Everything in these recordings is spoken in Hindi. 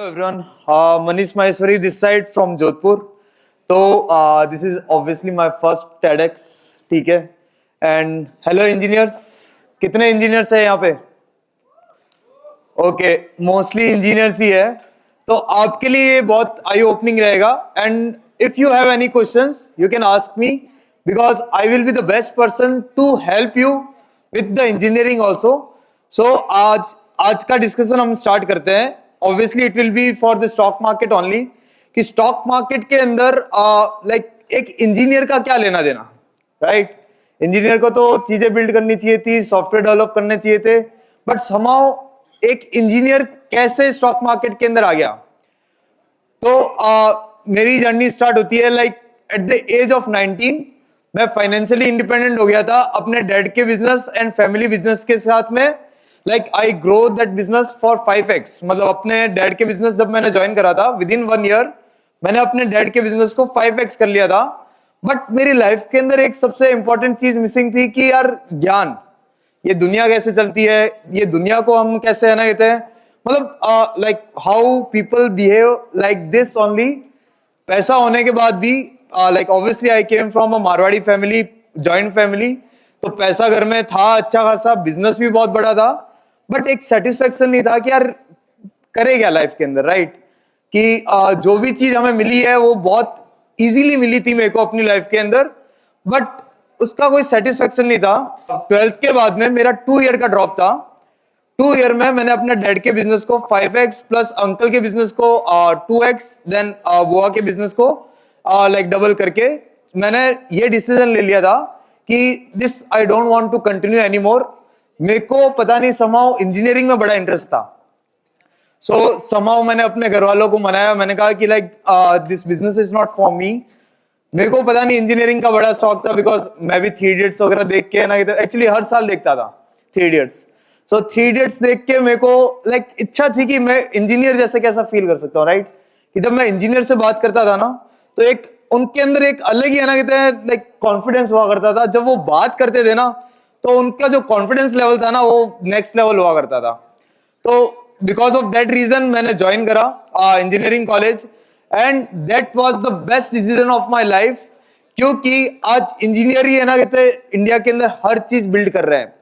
everyone. Manish Maheshwari this side from Jodhpur. This is obviously my first TEDx, ठीक है? And hello engineers. कितने engineers हैं यहाँ पे? Okay, mostly engineers ही है. तो आपके लिए ये बहुत eye opening रहेगा. And if you have any questions, you can ask me because I will be the best person to help you with the engineering also. So आज का डिस्कशन हम स्टार्ट करते हैं. Obviously it will be for the stock market only कि स्टॉक मार्केट के अंदर लाइक एक इंजीनियर का क्या लेना देना, राइट? इंजीनियर को तो चीजें बिल्ड करनी चाहिए थी, सॉफ्टवेयर डेवलप करने चाहिए थे, बट समहाउ एक इंजीनियर कैसे स्टॉक मार्केट के अंदर आ गया? तो मेरी जर्नी स्टार्ट होती है like at the age of 19 मैं फाइनेंशियली इंडिपेंडेंट हो गया था अपने डैड के बिजनेस एंड फैमिली बिजनेस के साथ में. Like I grow that business for 5x. मतलब अपने डैड के बिजनेस जब मैंने ज्वाइन करा था विद इन 1 ईयर मैंने अपने डैड के बिजनेस को 5x कर लिया था. बट मेरी लाइफ के अंदर एक सबसे इंपॉर्टेंट चीज मिसिंग थी कि यार ज्ञान, ये दुनिया कैसे चलती है, ये दुनिया को हम कैसे है ना कहते हैं, मतलब like how people behave like this only. पैसा होने के बाद भी like obviously I came from a Marwari family, joint family, तो पैसा घर में था अच्छा खासा, बिजनेस भी बहुत बड़ा था, बट एक सेटिस्फेक्शन नहीं था कि यार करे क्या लाइफ के अंदर, राइट? कि जो भी चीज हमें मिली है वो बहुत इजीली मिली थी मेरे को अपनी लाइफ के अंदर, बट उसका कोई सेटिस्फेक्शन नहीं था. 12th के बाद में मेरा 2 ईयर का ड्रॉप था. 2 ईयर में मैंने अपने डैड के बिजनेस को 5x प्लस अंकल के बिजनेस को 2x देन बुआ के बिजनेस को लाइक डबल करके मैंने ये डिसीजन ले लिया था कि this I don't want to continue any more. मेरे को पता नहीं समहाउ इंजीनियरिंग में बड़ा इंटरेस्ट था. सो समहाउ मैंने अपने घर वालों को मनाया, मैंने कहा कि like this business is not for me. मेरे को पता नहीं इंजीनियरिंग का बड़ा शौक था बिकॉज मैं भी 3 इडियट्स वगैरह देख के ना, एक्चुअली हर साल देखता था 3 इडियट्स. सो 3 इडियट्स देख के मेरे को लाइक इच्छा थी कि मैं इंजीनियर जैसे कैसा फील कर सकता हूँ, राइट? कि जब मैं इंजीनियर से बात करता था ना तो एक उनके अंदर एक अलग ही है ना कहते हैं लाइक कॉन्फिडेंस हुआ करता था. जब वो बात करते थे ना तो उनका जो कॉन्फिडेंस लेवल था ना वो नेक्स्ट लेवल हुआ करता था. तो बिकॉज ऑफ दैट रीजन मैंने ज्वाइन करा engineering college and that was the best decision of my life. क्योंकि आज इंजीनियर ही है ना कहते हैं इंडिया के अंदर हर चीज बिल्ड कर रहे हैं.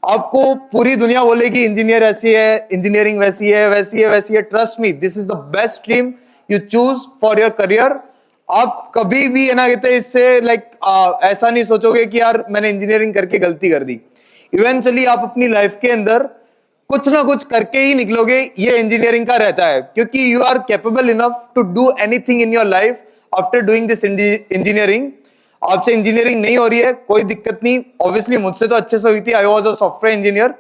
आपको पूरी दुनिया बोलेगी इंजीनियर ऐसी है, इंजीनियरिंग वैसी है, वैसी है, वैसी है. Trust me, this is the best stream you choose for your career. आप कभी भी है ना कहते हैं इससे लाइक ऐसा नहीं सोचोगे कि यार मैंने इंजीनियरिंग करके गलती कर दी. इवेंचुअली आप अपनी लाइफ के अंदर कुछ ना कुछ करके ही निकलोगे. ये इंजीनियरिंग का रहता है क्योंकि you are capable enough to do anything in your life after doing this engineering. आपसे इंजीनियरिंग नहीं हो रही है कोई दिक्कत नहीं. ऑब्वियसली मुझसे तो अच्छे से हुई थी, I was a software engineer,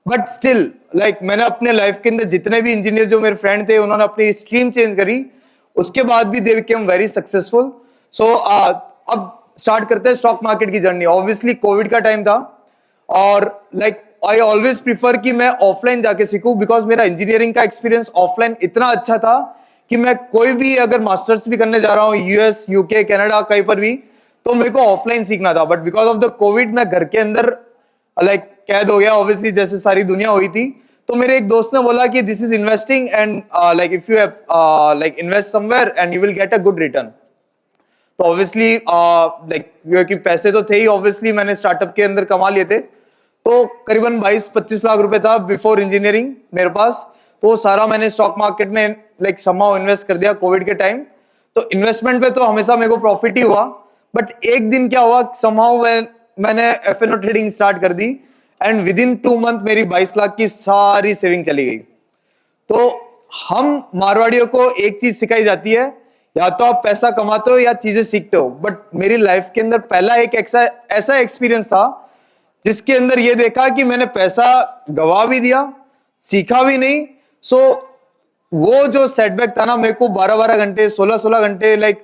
but still like मैंने अपने लाइफ के अंदर जितने भी इंजीनियर जो मेरे फ्रेंड थे उन्होंने अपनी स्ट्रीम चेंज करी, उसके बाद भी दे बिकेम वेरी सक्सेसफुल. सो अब स्टार्ट करते हैं स्टॉक मार्केट की जर्नी. ऑब्वियसली कोविड का टाइम था और लाइक आई ऑलवेज प्रिफर कि मैं ऑफलाइन जाके सीखूं बिकॉज मेरा इंजीनियरिंग का एक्सपीरियंस ऑफलाइन इतना अच्छा था कि मैं कोई भी अगर मास्टर्स भी करने जा रहा हूँ यूएस, यूके, कनाडा, कहीं पर भी, तो मेरे को ऑफलाइन सीखना था. But because of the Covid मैं घर के अंदर लाइक कैद हो गया, ऑब्वियसली जैसे सारी दुनिया हुई थी. तो मेरे एक दोस्त ने बोला कि this is investing and like if you like invest somewhere and you will get a good return. तो ऑब्वियसली लाइक क्योंकि पैसे तो थे ही, ऑब्वियसली मैंने स्टार्टअप के अंदर कमा लिए थे. तो करीबन 22-25 लाख रुपए था बिफोर इंजीनियरिंग मेरे पास. तो वो सारा मैंने स्टॉक मार्केट में लाइक समहाउ इन्वेस्ट कर दिया कोविड के टाइम. तो इन्वेस्टमेंट पे तो हमेशा मेरे को प्रॉफिट ही हुआ. बट एक दिन क्या हुआ, समहाउ मैंने एफएनओ ट्रेडिंग स्टार्ट कर दी एंड विद इन 2 मंथ मेरी 22 लाख की सारी सेविंग चली गई. तो हम मारवाड़ियों को एक चीज सिखाई जाती है, या तो आप पैसा कमाते हो या चीजें सीखते हो. बट मेरी लाइफ के अंदर पहला एक ऐसा एक्सपीरियंस था जिसके अंदर ये देखा कि मैंने पैसा गवा भी दिया, सीखा भी नहीं. सो वो जो सेटबैक था ना मेरे को 12-12 घंटे, 16-16 घंटे लाइक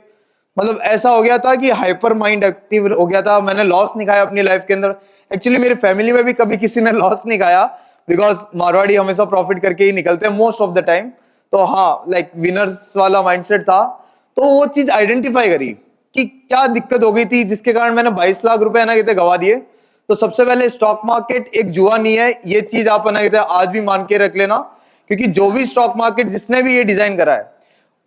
मतलब ऐसा हो गया था कि हाइपर माइंड एक्टिव हो गया था. मैंने लॉस नहीं खाया अपनी लाइफ के अंदर. एक्चुअली मेरी फैमिली में भी कभी किसी ने लॉस नहीं खाया बिकॉज मारवाड़ी हमेशा प्रॉफिट करके ही निकलते हैं मोस्ट ऑफ द टाइम. तो हाँ लाइक विनर्स वाला माइंडसेट था. तो वो चीज आइडेंटिफाई करी कि क्या दिक्कत हो गई थी जिसके कारण मैंने 22 लाख रुपए ना कहते गवा दिए. तो सबसे पहले स्टॉक मार्केट एक जुआ नहीं है, ये चीज आप ना कहते आज भी मान के रख लेना क्योंकि जो भी स्टॉक मार्केट जिसने भी ये डिजाइन करा है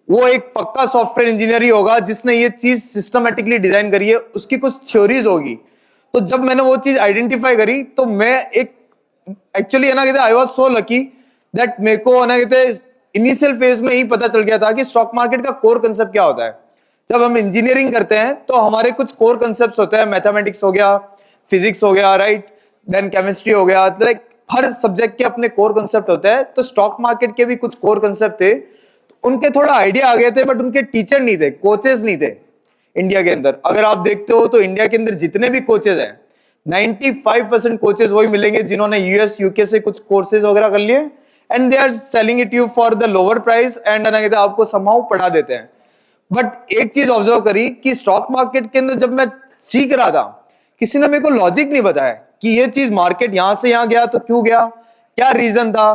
वो एक पक्का सॉफ्टवेयर इंजीनियर ही होगा जिसने ये चीज सिस्टमेटिकली डिजाइन करी है, उसकी कुछ थ्योरीज होगी। तो जब मैंने वो चीज आइडेंटिफाई करी तो मैं एक एक्चुअली है ना कहते I was so lucky that मेरे को है ना कहते इनिशियल फेज में ही पता चल गया था कि स्टॉक मार्केट का कोर कंसेप्ट क्या होता है। जब हम इंजीनियरिंग करते हैं तो हमारे कुछ कोर कंसेप्ट होते हैं, मैथमेटिक्स हो गया, फिजिक्स हो गया, राइट, देन केमिस्ट्री हो गया, लाइक हर सब्जेक्ट के अपने कोर कंसेप्ट होते हैं। तो स्टॉक मार्केट के भी कुछ कोर कंसेप्ट थे, उनके थोड़ा आइडिया आ गए थे, बट उनके टीचर नहीं थे, कोचेस नहीं थे। इंडिया के अंदर अगर आप देखते हो तो इंडिया के अंदर जितने भी कोचेस हैं 95% कोचेस वही मिलेंगे जिन्होंने यूएस यूके से कुछ कोर्सेज वगैरह कर लिए and they are selling it you for the lower price and आपको समहाउ पढ़ा देते हैं। बट एक चीज ऑब्जर्व करी कि स्टॉक मार्केट के अंदर जब मैं सीख रहा था किसी ने मेरे को लॉजिक नहीं बताया कि ये चीज मार्केट यहां से यहां गया तो क्यों गया, क्या रीजन था,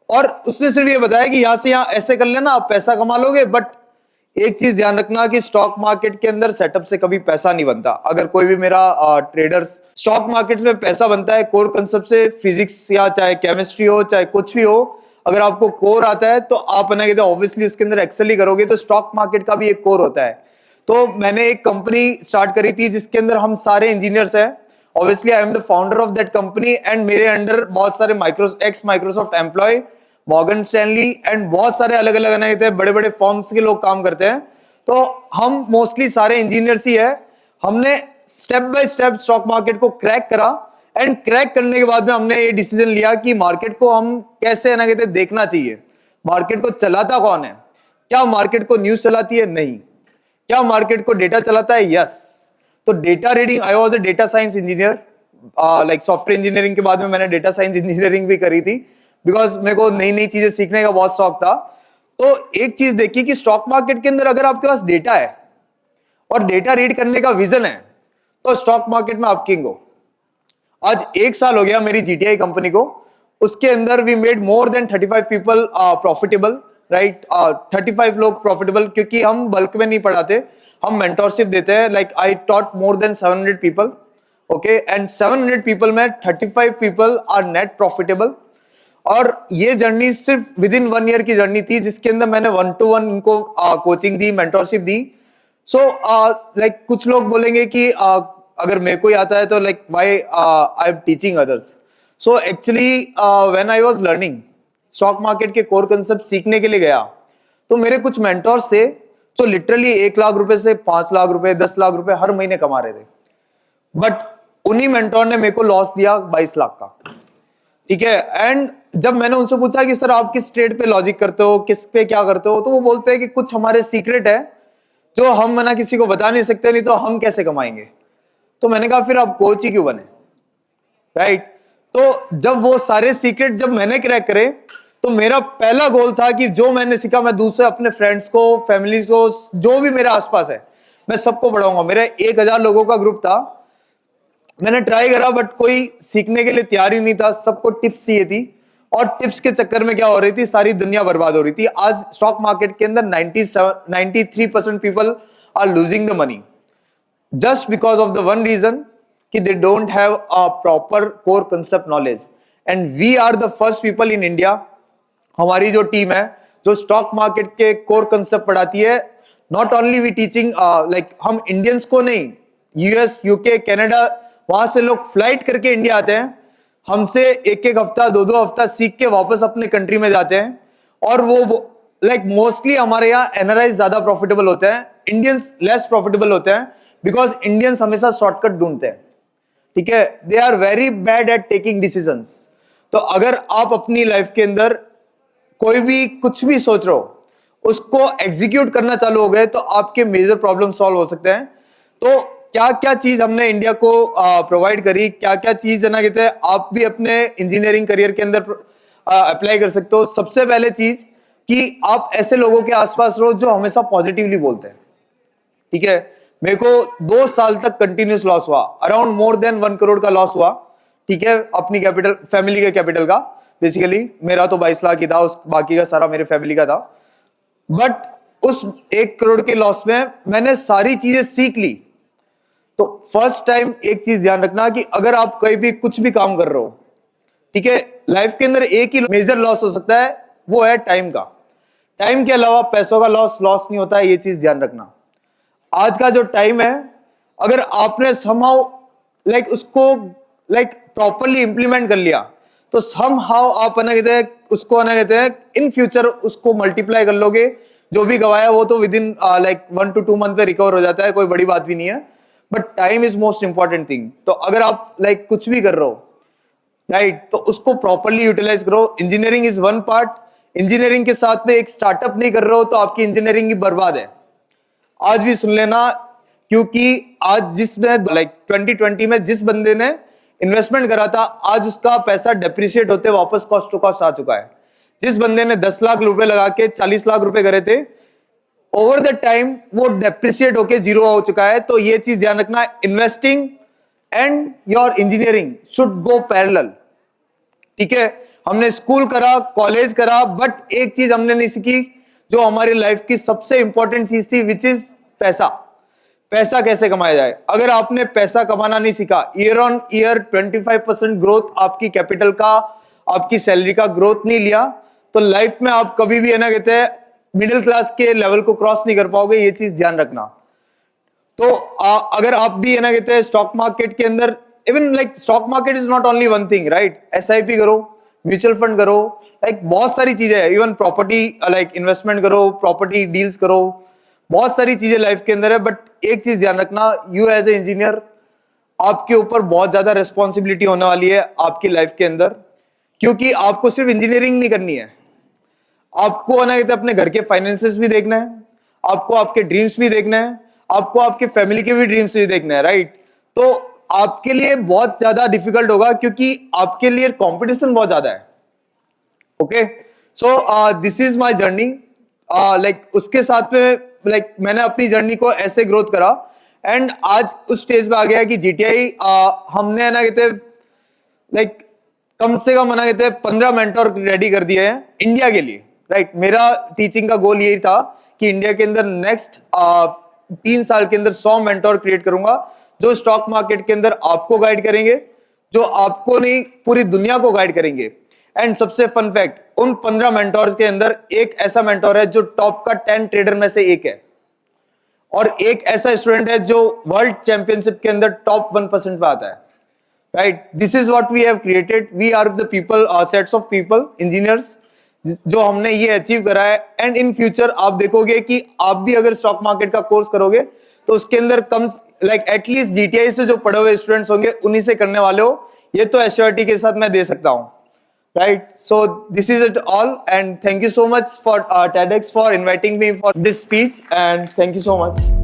और उसने सिर्फ ये बताया कि यहां से यहां ऐसे कर लेना आप पैसा कमा लोगे। बट एक चीज ध्यान रखना कि स्टॉक मार्केट के अंदर सेटअप से कभी पैसा नहीं बनता। अगर कोई भी मेरा ट्रेडर्स स्टॉक मार्केट में पैसा बनता है कोर कंसेप्ट से, फिजिक्स या चाहे केमिस्ट्री हो चाहे कुछ भी हो, अगर आपको कोर आता है तो आप ना कहते ऑब्वियसली उसके अंदर एक्सेल ही करोगे। तो स्टॉक मार्केट का भी एक कोर होता है। तो मैंने एक कंपनी स्टार्ट करी थी जिसके अंदर हम सारे इंजीनियर्स हैं। Obviously I am the founder of that company and मेरे अंडर बहुत सारे Microsoft employ, Morgan Stanley and बहुत सारे अलग अलग बड़े बड़े फॉर्म्स के लोग काम करते हैं। तो हम मोस्टली सारे इंजीनियर्स ही है। हमने step by step stock market को क्रैक करा एंड क्रैक करने के बाद में हमने ये डिसीजन लिया कि मार्केट को हम कैसे है ना कहते देखना चाहिए, मार्केट को चलाता कौन है, क्या मार्केट को न्यूज चलाती है, नहीं, क्या मार्केट को डेटा चलाता है, यस। तो data reading, I was a data science engineer, like software engineering के बाद में मैंने डेटा साइंस इंजीनियरिंग भी करी थी बिकॉज मेरे को नई नई चीजें सीखने का बहुत शौक था। तो एक चीज देखी कि स्टॉक मार्केट के अंदर अगर आपके पास डेटा है और डेटा रीड करने का विजन है तो स्टॉक मार्केट में आप किंग हो। आज 1 साल हो गया मेरी जीटीआई कंपनी को, उसके अंदर we made more than 35 people profitable, right, 35 लोग प्रॉफिटेबल, क्योंकि हम बल्क में नहीं पढ़ाते, हम मेंटोरशिप देते हैं। Like I taught more than 700 people, okay, and 700 people में 35 पीपल आर नेट प्रॉफिटेबल। और ये जर्नी सिर्फ विद इन 1 ईयर की जर्नी थी जिसके अंदर मैंने 1-to-1 इनको कोचिंग दी, मेंटोरशिप दी। सो लाइक कुछ लोग बोलेंगे कि अगर मेरे को ही आता है तो like why I am teaching others. So actually when I was learning stock market के कोर कंसेप्ट सीखने के लिए गया तो मेरे कुछ मेंटोर्स थे जो लिटरली 1 लाख रुपए से 5 लाख रुपए 10 लाख रुपए हर महीने कमा रहे थे। बट उन्हीं मेंटोर ने मेरे को लॉस दिया 22 लाख का, ठीक है। एंड जब मैंने उनसे पूछा कि सर आप किस ट्रेड पे लॉजिक करते हो, किस पे क्या करते हो, तो वो बोलते हैं कि कुछ हमारे सीक्रेट है जो हम ना किसी को बता नहीं सकते, नहीं तो हम कैसे कमाएंगे। तो मैंने कहा फिर आप कोच ही क्यों बने, राइट। तो जब वो सारे सीक्रेट जब मैंने क्रैक करे तो मेरा पहला गोल था कि जो मैंने सीखा मैं दूसरे अपने फ्रेंड्स को, फैमिली को, जो भी मेरे आसपास है मैं सबको बढ़ाऊंगा। मेरा 1000 लोगों का ग्रुप था, मैंने ट्राई करा बट कोई सीखने के लिए तैयार ही नहीं था, सबको टिप्स चाहिए थी और टिप्स के चक्कर में क्या हो रही थी, सारी दुनिया बर्बाद हो रही थी। आज स्टॉक मार्केट के अंदर 93% people are losing the money just because of the one reason कि they don't have a proper core concept knowledge. And we are the first people in India, हमारी जो टीम है जो स्टॉक मार्केट के कोर कंसेप्ट पढ़ाती है। Not only we teaching, like हम इंडियंस को नहीं, यूएस, यूके, कनाडा, वहां से लोग फ्लाइट करके इंडिया आते हैं, हमसे एक हफ्ता 2 हफ्ता सीख के वापस अपने कंट्री में जाते हैं। और वो लाइक मोस्टली हमारे यहाँ एनआरआई ज्यादा प्रॉफिटेबल होते हैं, इंडियंस लेस प्रॉफिटेबल होते हैं बिकॉज इंडियंस हमेशा शॉर्टकट ढूंढते हैं, ठीक है। They are very bad at taking decisions. तो अगर आप अपनी लाइफ के अंदर कोई भी कुछ भी सोच रहे हो उसको एग्जीक्यूट करना चालू हो गए तो आपके मेजर प्रॉब्लम सॉल्व हो सकते हैं। तो क्या क्या चीज हमने इंडिया को प्रोवाइड करी, क्या क्या चीज है ना कहते हैं आप भी अपने इंजीनियरिंग करियर के अंदर अप्लाई कर सकते हो। सबसे पहले चीज कि आप ऐसे लोगों के आसपास रहो जो हमेशा पॉजिटिवली बोलते हैं, ठीक है। मेरे को 2 साल तक कंटिन्यूस लॉस हुआ, अराउंड मोर देन 1 करोड़ का लॉस हुआ, ठीक है, अपनी कैपिटल, फैमिली के कैपिटल का। बेसिकली मेरा तो 22 लाख ही था, उस बाकी का सारा मेरे फैमिली का था। बट उस 1 करोड़ के लॉस में मैंने सारी चीजें सीख ली। तो फर्स्ट टाइम एक चीज ध्यान रखना कि अगर आप कहीं भी कुछ भी काम कर रहे हो, ठीक है, लाइफ के अंदर एक ही मेजर लॉस हो सकता है, वो है टाइम का। टाइम के अलावा पैसों का लॉस नहीं होता है, ये चीज ध्यान रखना। आज का जो टाइम है, अगर आपने समहाउ उसको प्रॉपरली इंप्लीमेंट कर लिया, तो समहाउ आप उसको इन फ्यूचर उसको मल्टीप्लाई कर लोगे। जो भी गवाया वो तो विद इन 1 to 2 मंथ पे रिकवर हो जाता है, कोई बड़ी बात भी नहीं है। But time is most important thing. तो अगर आप कुछ भी कर रहे हो, राइट, तो उसको प्रॉपरली यूटिलाइज करो। Engineering is one part. Engineering के साथ में एक स्टार्टअप नहीं कर रहे हो तो आपकी इंजीनियरिंग ही बर्बाद है। आज भी सुन लेना, क्योंकि आज जिसने 2020 में जिस बंदे ने इन्वेस्टमेंट करा था, आज उसका पैसा डेप्रिशिएट होते वापस कॉस्ट टू कॉस्ट आ चुका है। जिस बंदे ने 10 लाख रुपए लगा के 40 लाख रुपए करे थे, ओवर द टाइम वो डेप्रिशिएट होके जीरो हो चुका है। तो ये चीज ध्यान रखना, investing and your engineering should go parallel. ठीक है, हमने स्कूल करा, कॉलेज करा, बट एक चीज हमने नहीं सीखी जो हमारी लाइफ की सबसे इंपॉर्टेंट चीज थी, विच इज पैसा। पैसा कैसे कमाया जाए। अगर आपने पैसा कमाना नहीं सीखा, ईयर ऑन ईयर 25% ग्रोथ आपकी कैपिटल का, आपकी सैलरी का ग्रोथ नहीं लिया, तो लाइफ में आप कभी भी मिडिल क्लास के लेवल को क्रॉस नहीं कर पाओगे। ये चीज ध्यान रखना। तो अगर आप भी स्टॉक मार्केट के अंदर, even stock market is not only one thing, right. SIP करो, म्यूचुअल फंड करो, बहुत सारी चीजें है। इवन प्रॉपर्टी इन्वेस्टमेंट करो, प्रॉपर्टी डील्स करो, बहुत सारी चीजें लाइफ के अंदर है। बट एक चीज ध्यान रखना, यू एज ए इंजीनियर, आपके ऊपर बहुत ज्यादा रिस्पॉन्सिबिलिटी होने वाली है आपकी लाइफ के अंदर, क्योंकि आपको सिर्फ इंजीनियरिंग नहीं करनी है, आपको अपने घर के फाइनेंसेस भी देखना है, आपको आपके ड्रीम्स भी देखना है, आपको आपके फैमिली के भी ड्रीम्स भी देखना है, राइट। तो आपके लिए बहुत ज्यादा डिफिकल्ट होगा, क्योंकि आपके लिए कंपटीशन बहुत ज्यादा है। Okay, so this is my journey. उसके साथ में मैंने अपनी जर्नी को ऐसे ग्रोथ करा, एंड आज उस स्टेज पे आ गया कि GTI हमने कम से कम 15 मेंटोर रेडी कर दिए हैं इंडिया के लिए, राइट। मेरा टीचिंग का गोल यही था कि इंडिया के अंदर नेक्स्ट 3 साल के अंदर 100 मेंटोर क्रिएट करूंगा, जो स्टॉक मार्केट के अंदर आपको गाइड करेंगे, जो आपको नहीं पूरी दुनिया को गाइड करेंगे। एंड सबसे फन फैक्ट, उन 15 मेंटोर्स के अंदर एक ऐसा मेंटोर है जो टॉप का 10 ट्रेडर में से एक है, और एक ऐसा स्टूडेंट है जो वर्ल्ड चैंपियनशिप के अंदर टॉप 1% पे आता है, right. This is what we have created. We are the people, sets of people, engineers, जो हमने ये अचीव करा है। एंड इन फ्यूचर आप देखोगे कि आप भी अगर स्टॉक मार्केट का कोर्स करोगे तो उसके अंदर कम एटलीस्ट GTI से जो पढ़े हुए स्टूडेंट्स होंगे उन्हीं से करने वाले हो, ये तो एश्योरिटी के साथ मैं दे सकता हूं, right? So this is it all, and thank you so much for TEDx for inviting me for this speech, and thank you so much.